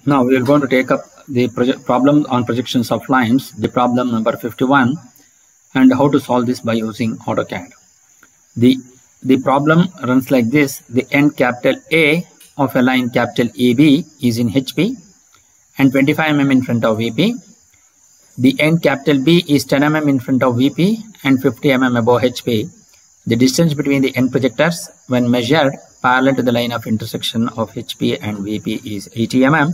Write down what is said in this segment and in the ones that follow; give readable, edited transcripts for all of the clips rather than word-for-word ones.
Now we are going to take up the problem on projections of lines, the problem number 51, and how to solve this by using AutoCAD. The problem runs like this. The end capital A of a line capital AB is in HP and 25 mm in front of VP. The end capital B is 10 mm in front of VP and 50 mm above HP. The distance between the end projectors when measured parallel to the line of intersection of HP and VP is 80 mm.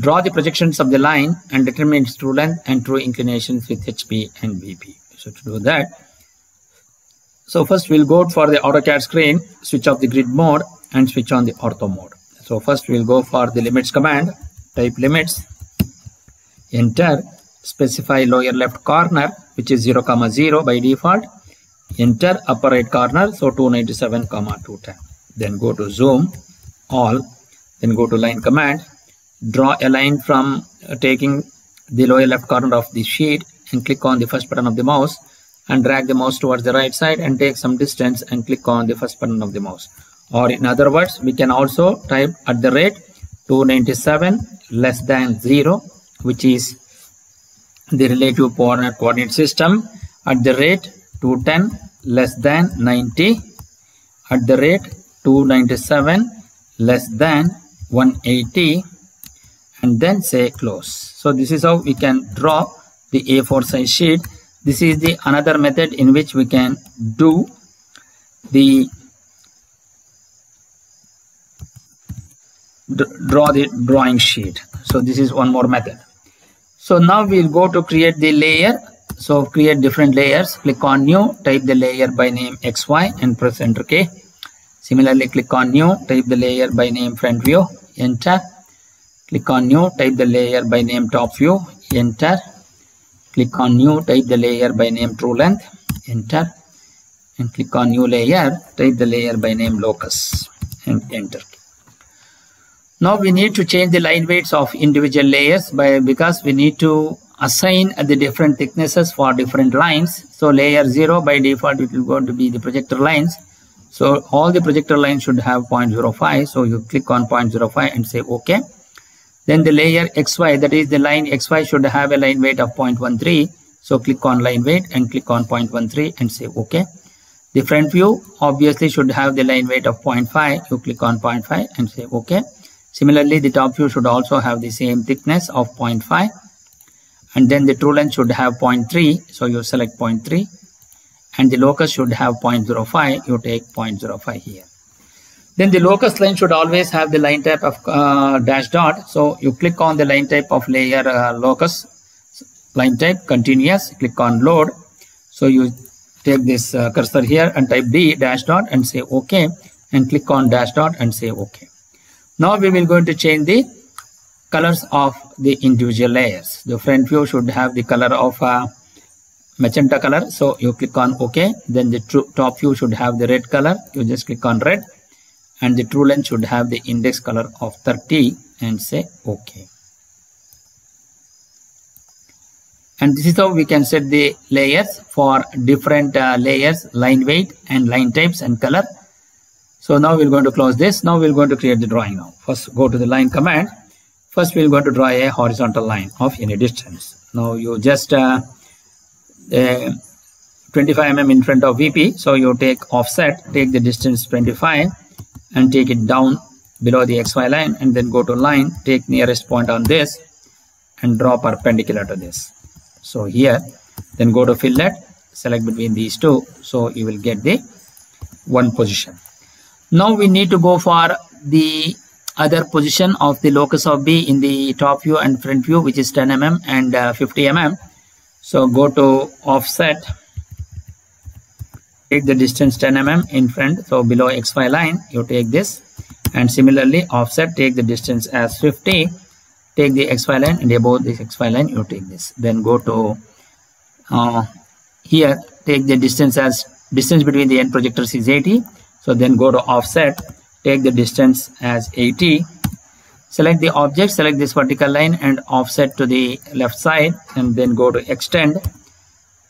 Draw the projections of the line and determine its true length and true inclinations with HP and VP. So to do that, first we'll go for the AutoCAD screen, switch off the grid mode and switch on the ortho mode. So first we'll go for the limits command, type limits, enter, specify lower left corner which is 0, 0 by default, enter upper right corner, so 297, 210. Then go to zoom, all, then go to line command, draw a line from taking the lower left corner of the sheet and click on the first button of the mouse and drag the mouse towards the right side and take some distance and click on the first button of the mouse. Or in other words, we can also type at the rate 297 less than 0, which is the relative polar coordinate system, at the rate 210 less than 90, at the rate 297 less than 180, and then say close. So this is how we can draw the A4 size sheet. This is the another method in which we can do the draw the drawing sheet. So this is one more method. So now we'll go to create the layer. So create different layers, click on new, type the layer by name XY and press enter key. Similarly, click on new, type the layer by name front view, enter. Click on new, type the layer by name top view, enter. Click on new, type the layer by name true length, enter. And click on new layer, type the layer by name locus and enter. Now we need to change the line weights of individual layers because we need to assign the different thicknesses for different lines. So layer 0 by default it will going to be the projector lines. So all the projector lines should have 0.05. So you click on 0.05 and say OK. Then the layer XY, that is the line XY, should have a line weight of 0.13. So click on line weight and click on 0.13 and say OK. The front view obviously should have the line weight of 0.5. You click on 0.5 and say OK. Similarly, the top view should also have the same thickness of 0.5. And then the true length should have 0.3. So you select 0.3. And the locus should have 0.05. You take 0.05 here. Then the locus line should always have the line type of dash dot. So you click on the line type of layer locus, line type continuous, click on load. So you take this cursor here and type D dash dot and say OK, and click on dash dot and say OK. Now we will going to change the colors of the individual layers. The front view should have the color of magenta color. So you click on OK. Then the top view should have the red color. You just click on red. And the true length should have the index color of 30 and say OK. And this is how we can set the layers for different layers, line weight and line types and color. So now we're going to close this. Now we're going to create the drawing now. First go to the line command. First we're going to draw a horizontal line of any distance. Now you just 25 mm in front of VP. So you take offset, take the distance 25 and take it down below the XY line and then go to line, take nearest point on this and draw perpendicular to this. So here, then go to fillet, select between these two. So you will get the one position. Now we need to go for the other position of the locus of B in the top view and front view, which is 10 mm and 50 mm. So go to offset, take the distance 10 mm in front, so below XY line you take this, and similarly offset, take the distance as 50, take the XY line, and above this XY line you take this. Then go to here, take the distance as distance between the end projectors is 80. So then go to offset, take the distance as 80, select the object, select this vertical line and offset to the left side, and then go to extend,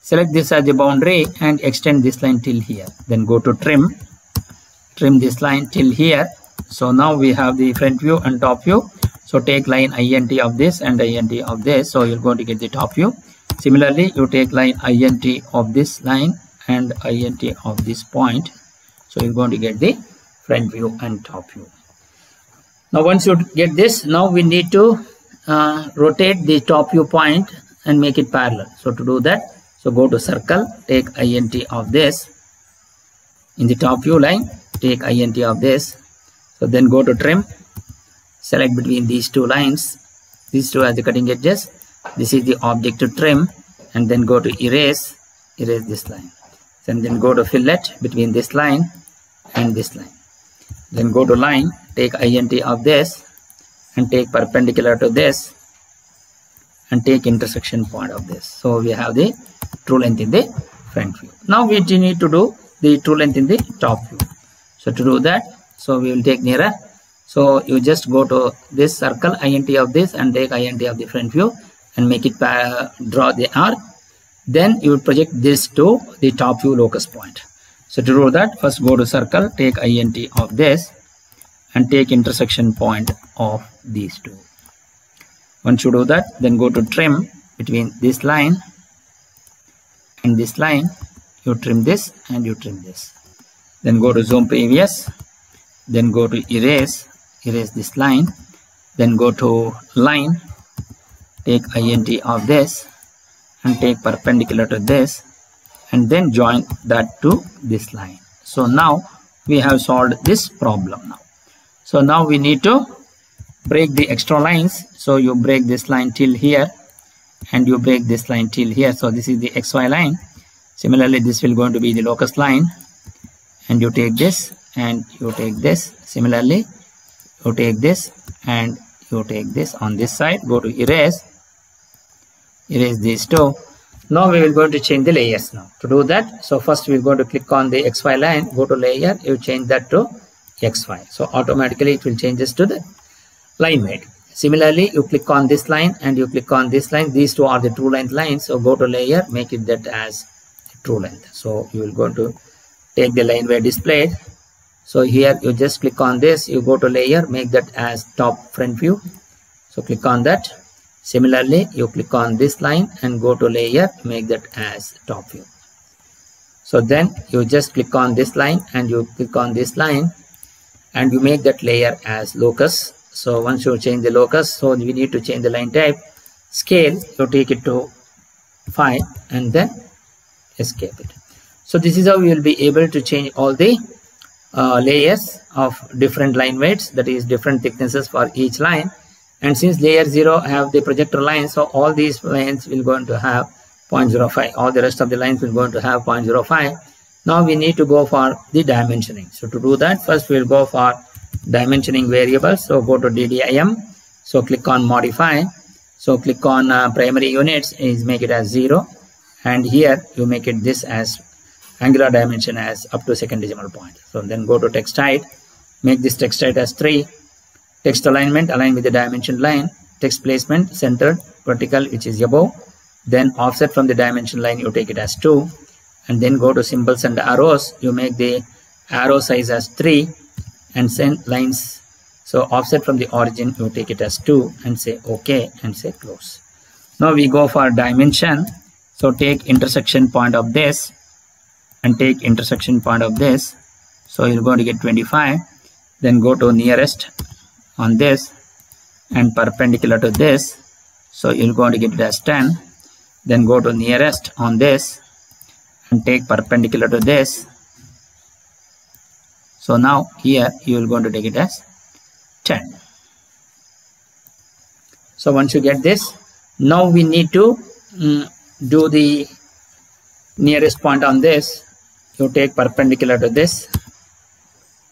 select this as the boundary and extend this line till here. Then go to trim, trim this line till here. So now we have the front view and top view. So take line int of this and int of this, so you're going to get the top view. Similarly, you take line int of this line and int of this point, so you're going to get the front view and top view. Now once you get this, now we need to rotate the top view point and make it parallel. So to do that, so go to circle, take int of this in the top view line, take int of this. So then go to trim, select between these two lines, these two as the cutting edges. This is the object to trim, and then go to erase this line. And then go to fillet between this line and this line. Then go to line, take int of this and take perpendicular to this and take intersection point of this. So we have the true length in the front view. Now we need to do the true length in the top view. So to do that, so we will take nearer. So you just go to this circle, int of this, and take int of the front view and make it draw the arc. Then you will project this to the top view locus point. So to do that, first go to circle, take int of this and take intersection point of these two. Once you do that, then go to trim between this line and this line. You trim this and you trim this. Then go to zoom previous, then go to erase this line, then go to line, take int of this and take perpendicular to this, and then join that to this line. So now we have solved this problem now. So now we need to break the extra lines. So you break this line till here and you break this line till here. So this is the xy line. Similarly, this will going to be the locus line, and you take this and you take this. Similarly, you take this and you take this on this side. Go to erase these two. Now we will going to change the layers now. To do that, so first we are going to click on the xy line, go to layer, you change that to xy. So automatically it will change this to the line weight. Similarly, you click on this line and you click on this line. These two are the true length lines. So go to layer, make it that as true length. So you will go to take the line weight displayed. So here you just click on this, you go to layer, make that as top front view. So click on that. Similarly, you click on this line and go to layer, make that as top view. So then you just click on this line and you click on this line and you make that layer as locus. So once you change the locus, so we need to change the line type. Scale, you take it to 5 and then escape it. So this is how we will be able to change all the layers of different line weights, that is different thicknesses for each line. And since layer 0 have the projector line, so all these lines will going to have 0.05. All the rest of the lines will going to have 0.05. Now we need to go for the dimensioning. So to do that, first we will go for dimensioning variables. So go to DDIM. So click on modify. So click on primary units, is make it as 0. And here you make it this as angular dimension as up to second decimal point. So then go to text height, make this text height as 3. Text alignment, align with the dimension line. Text placement, centered, vertical, which is above. Then offset from the dimension line, you take it as 2. And then go to symbols and arrows, you make the arrow size as 3 and send lines. So offset from the origin, you take it as 2 and say OK and say close. Now we go for dimension. So take intersection point of this and take intersection point of this. So you're going to get 25. Then go to nearest on this and perpendicular to this. So you're going to get it as 10. Then go to nearest on this and take perpendicular to this. So now here you will going to take it as 10. So once you get this, now we need to do the nearest point on this. You take perpendicular to this.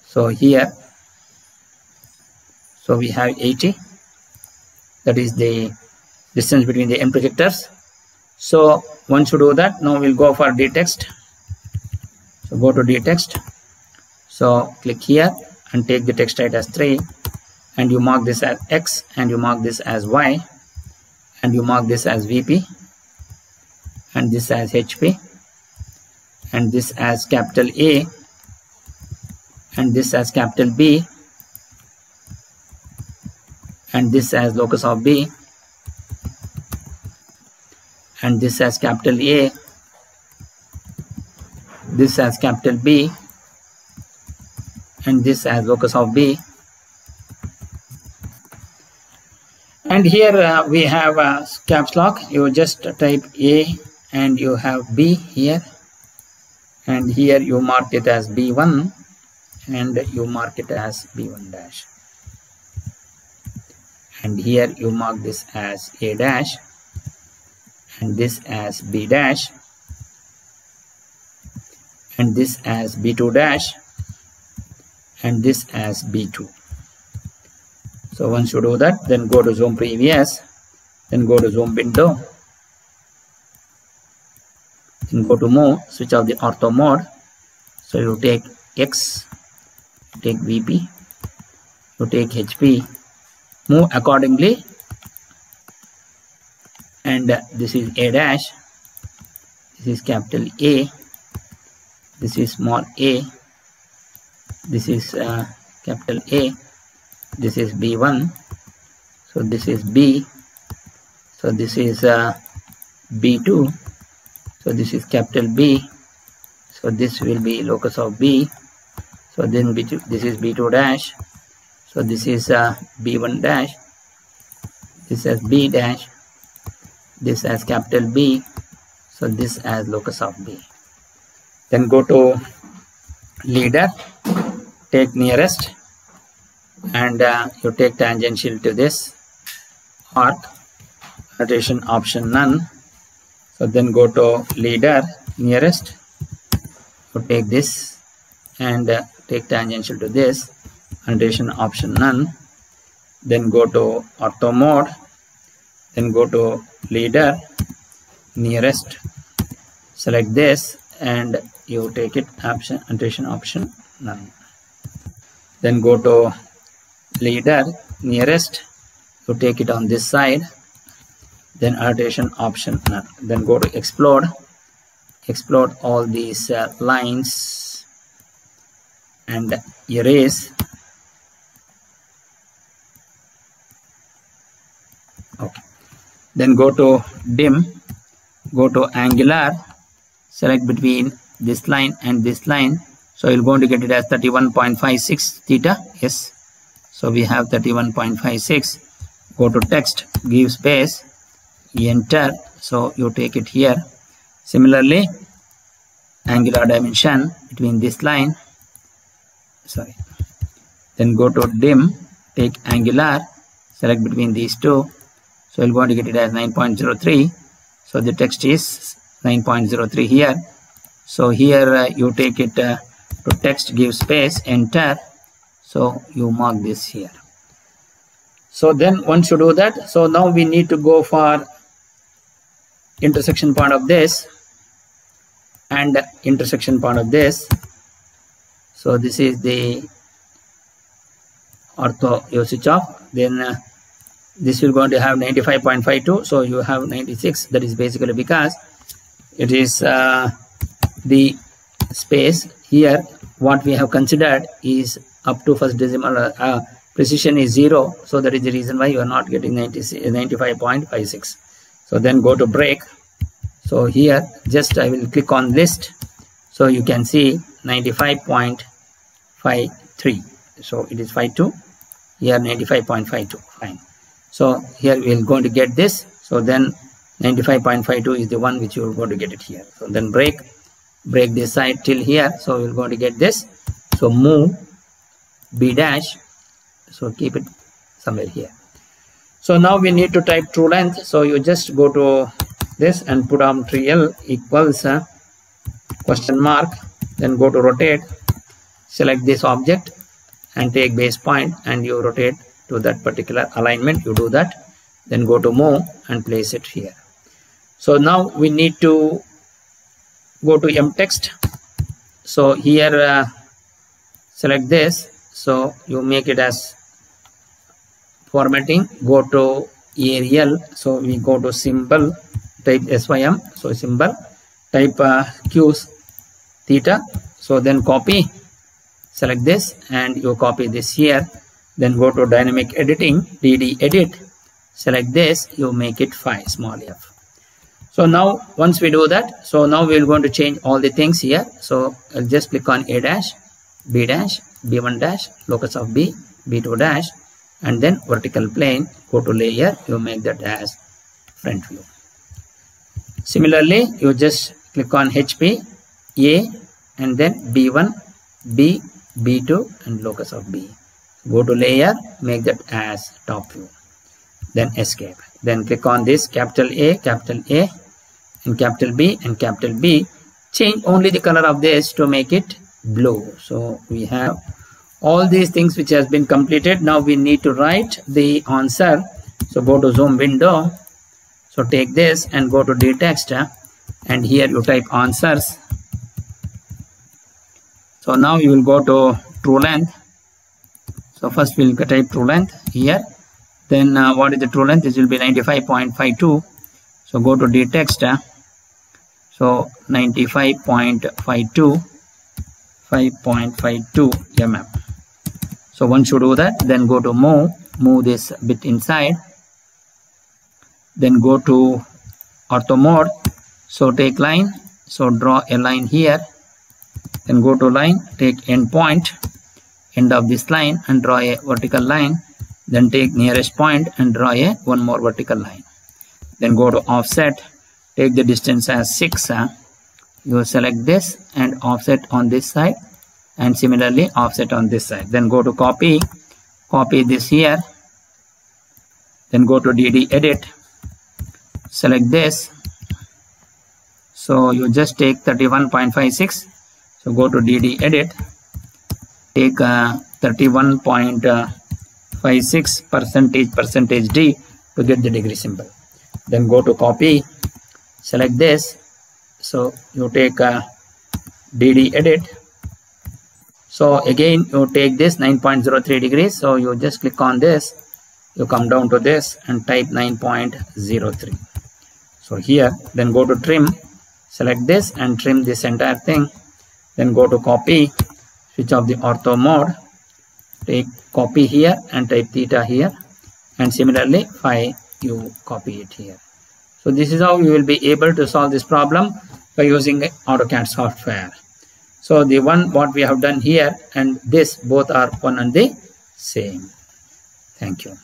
So here, so we have 80. That is the distance between the end projectors. So once you do that, now we'll go for dtext. So go to dtext. So click here and take the text height as 3, and you mark this as X, and you mark this as Y, and you mark this as VP, and this as HP, and this as capital A, and this as capital B, and this as locus of B, and this as capital A, this as capital B, and this as locus of B. And here we have a caps lock. You just type A and you have B here, and here you mark it as B1 and you mark it as B1 dash, and here you mark this as A dash and this as B dash and this as B2 dash and this as B2. So once you do that, then go to zoom previous, then go to zoom window, then go to move, switch off the ortho mode. So you take X, you take VP, you take HP, move accordingly, and this is A dash, this is capital A, this is small a, this is capital A, this is B1, so this is B, so this is B2, so this is capital B, so this will be locus of B, so then this is B2 dash, so this is B1 dash, this is B dash, this as capital B, so this as locus of B. Then go to leader, take nearest, and you take tangential to this arc, rotation option none. So then go to leader, nearest, you take this and take tangential to this, rotation option none. Then go to ortho mode, then go to leader, nearest, select this and you take it option, rotation option none. Then go to leader, nearest, you take it on this side, then rotation option none. Then go to explode, explode all these lines and erase. Okay. Then go to dim, go to angular, select between this line and this line. So you're going to get it as 31.56 theta. Yes. So we have 31.56. Go to text, give space, enter. So you take it here. Similarly, angular dimension between this line. Sorry. Then go to dim, take angular, select between these two. So you're going to get it as 9.03. So the text is 9.03 here. So here you take it to text, give space, enter. So you mark this here. So then once you do that, so now we need to go for intersection part of this and intersection part of this. So this is the ortho, you switch off. Then this will going to have 95.52. So you have 96. That is basically because it is the space here. What we have considered is up to first decimal precision is 0. So that is the reason why you are not getting 95.56. So then go to break. So here just I will click on list. So you can see 95.53. So it is 52. Here 95.52. Fine. So here we are going to get this. So then 95.52 is the one which you are going to get it here. So then break this side till here. So we are going to get this. So move B dash. So keep it somewhere here. So now we need to type true length. So you just go to this and put on 3L equals question mark. Then go to rotate. Select this object and take base point and you rotate to that particular alignment. You do that. Then go to move and place it here. So now we need to go to mtext. So here select this. So you make it as formatting. Go to Arial. So we go to symbol, type SYM. So symbol, type Q's theta. So then copy, select this and you copy this here. Then go to dynamic editing, DD edit, select this, you make it 5 small f. So now once we do that, so now we are going to change all the things here. So I'll just click on A dash, B dash, B1 dash, locus of B, B2 dash, and then vertical plane, go to layer, you make that as front view. Similarly, you just click on HP, A, and then B1, B, B2, and locus of B. Go to layer, make that as top view. Then escape. Then click on this capital A, and capital B, and capital B. Change only the color of this to make it blue. So we have all these things which has been completed. Now we need to write the answer. So go to zoom window. So take this and go to dtext, and here you type answers. So now you will go to true length. So first we'll type true length here. Then what is the true length? This will be 95.52. So go to dtext. So 95.52, 5.52 mm. So once you do that, then go to move this bit inside. Then go to ortho mode. So take line. So draw a line here. Then go to line, take end point, end of this line, and draw a vertical line. Then take nearest point and draw one more vertical line. Then go to offset, take the distance as 6. You select this and offset on this side, and similarly offset on this side. Then go to copy this here. Then go to DD edit, select this. So you just take 31.56. So go to DD edit, take 31.56 percentage D to get the degree symbol. Then go to copy, select this. So you take DD edit. So again you take this 9.03 degrees. So you just click on this, you come down to this and type 9.03. So here, then go to trim, select this and trim this entire thing. Then go to copy, switch off the ortho mode, take copy here and type theta here, and similarly phi, you copy it here. So this is how you will be able to solve this problem by using AutoCAD software. So the one what we have done here and this both are one and the same. Thank you.